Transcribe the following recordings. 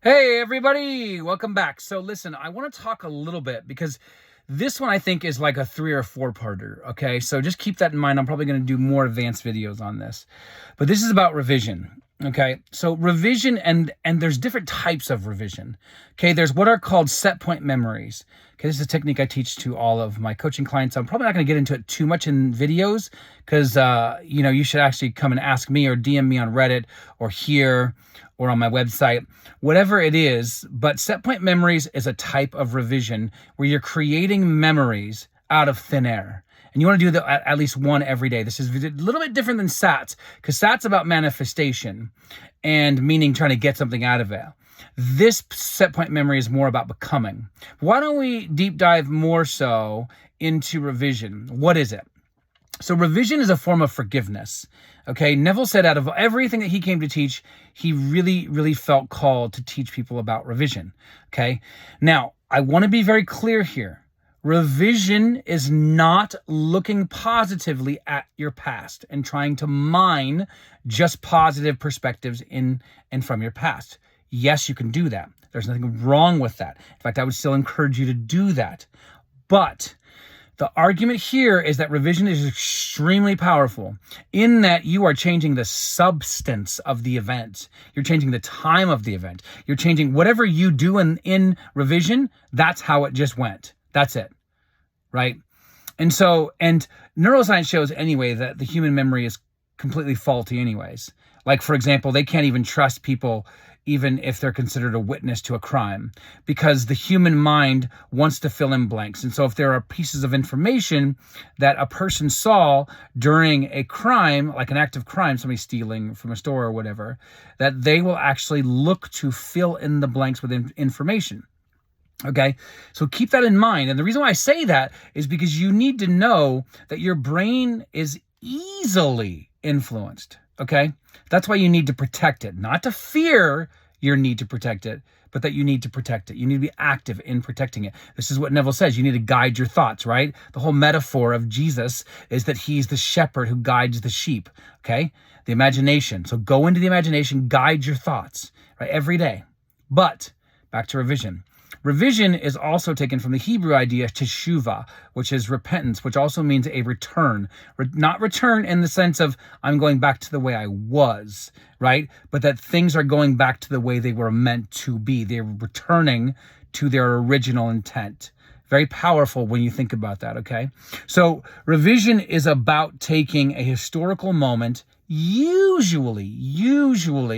Hey everybody, welcome back. So listen, I want to talk a little bit because this one I think is like a 3 or 4-parter, okay? So just keep that in mind. I'm probably going to do more advanced videos on this. But this is about revision, okay? So revision and there's different types of revision. Okay, there's what are called set point memories. Okay, this is a technique I teach to all of my coaching clients. I'm probably not going to get into it too much in videos because you should actually come and ask me or DM me on Reddit or here or on my website, whatever it is. But set point memories is a type of revision where you're creating memories out of thin air. And you want to do at least one every day. This is a little bit different than SATs, because SAT's about manifestation and meaning trying to get something out of it. This set point memory is more about becoming. Why don't we deep dive more so into revision? What is it? So revision is a form of forgiveness. Okay, Neville said out of everything that he came to teach, he really, really felt called to teach people about revision. Okay, now I want to be very clear here. Revision is not looking positively at your past and trying to mine just positive perspectives in and from your past. Yes, you can do that. There's nothing wrong with that. In fact, I would still encourage you to do that. But the argument here is that revision is extremely powerful in that you are changing the substance of the event. You're changing the time of the event. You're changing whatever you do in revision. That's how it just went. That's it. Right? And neuroscience shows anyway that the human memory is completely faulty anyways. Like, for example, they can't even trust people even if they're considered a witness to a crime, because the human mind wants to fill in blanks. And so if there are pieces of information that a person saw during a crime, like an act of crime, somebody stealing from a store or whatever, that they will actually look to fill in the blanks with information. Okay, so keep that in mind. And the reason why I say that is because you need to know that your brain is easily influenced. Okay, that's why you need to protect it, not to fear your need to protect it, but that you need to protect it. You need to be active in protecting it. This is what Neville says. You need to guide your thoughts, right? The whole metaphor of Jesus is that he's the shepherd who guides the sheep. Okay, the imagination. So go into the imagination, guide your thoughts, right, every day. But back to revision. Revision is also taken from the Hebrew idea teshuvah, which is repentance, which also means a return. Not return in the sense of I'm going back to the way I was, right? But that things are going back to the way they were meant to be. They're returning to their original intent. Very powerful when you think about that, okay? So revision is about taking a historical moment, usually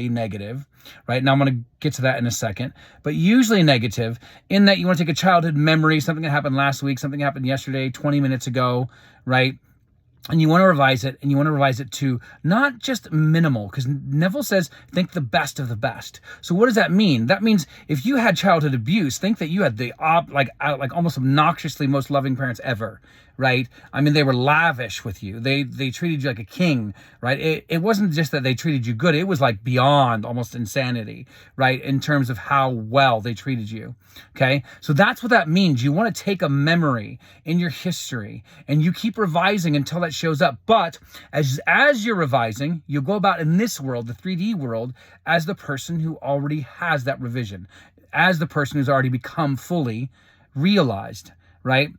negative, right? Now I'm going to get to that in a second, but usually negative in that you want to take a childhood memory, something that happened last week, something happened yesterday, 20 minutes ago, right? And you want to revise it, and you want to revise it to not just minimal, because Neville says, think the best of the best. So what does that mean? That means if you had childhood abuse, think that you had the like almost obnoxiously most loving parents ever, right? I mean, they were lavish with you. They treated you like a king, right? It wasn't just that they treated you good. It was like beyond almost insanity, right? In terms of how well they treated you, okay? So that's what that means. You want to take a memory in your history and you keep revising until that shows up. But as you're revising, you go about in this world, the 3D world, as the person who already has that revision, as the person who's already become fully realized, right?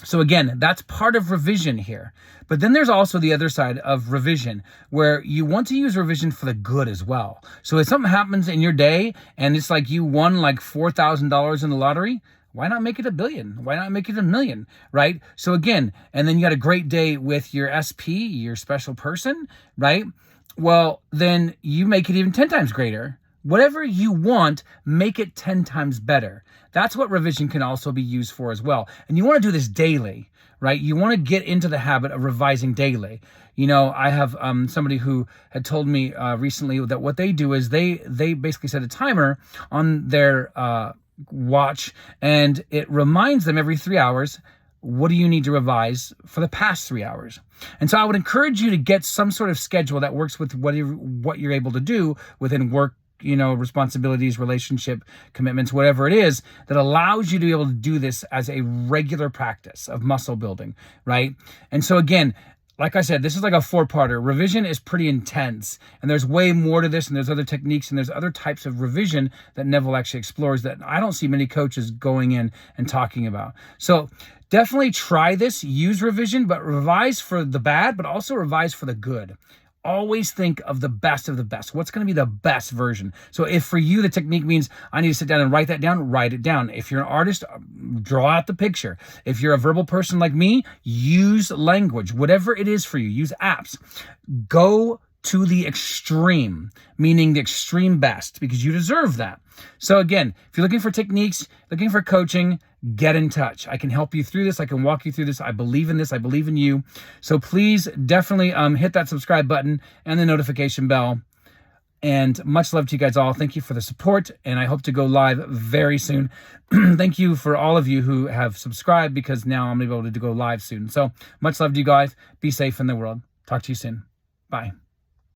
So again, that's part of revision here. But then there's also the other side of revision where you want to use revision for the good as well. So if something happens in your day and it's like you won like $4,000 in the lottery, why not make it $1 billion? Why not make it $1 million, right? So again, and then you got a great day with your SP, your special person, right? Well, then you make it even 10 times greater. Whatever you want, make it 10 times better. That's what revision can also be used for as well. And you want to do this daily, right? You want to get into the habit of revising daily. You know, I have somebody who had told me recently that what they do is they basically set a timer on their watch, and it reminds them every 3 hours, what do you need to revise for the past 3 hours? And so I would encourage you to get some sort of schedule that works with what you're able to do within work, responsibilities, relationship, commitments, whatever it is, that allows you to be able to do this as a regular practice of muscle building, right? And so again, like I said, this is like a 4-parter. Revision is pretty intense, and there's way more to this, and there's other techniques, and there's other types of revision that Neville actually explores that I don't see many coaches going in and talking about. So definitely try this, use revision, but revise for the bad, but also revise for the good. Always think of the best of the best. What's going to be the best version? So if for you the technique means I need to sit down and write that down, write it down. If you're an artist, draw out the picture. If you're a verbal person like me, use language. Whatever it is for you, use apps. Go to the extreme, meaning the extreme best, because you deserve that. So again, if you're looking for techniques, looking for coaching, get in touch. I can help you through this. I can walk you through this. I believe in this. I believe in you. So please definitely hit that subscribe button and the notification bell. And much love to you guys all. Thank you for the support, and I hope to go live very soon. Thank you for all of you who have subscribed, because now I'm able to go live soon. So much love to you guys. Be safe in the world. Talk to you soon. Bye.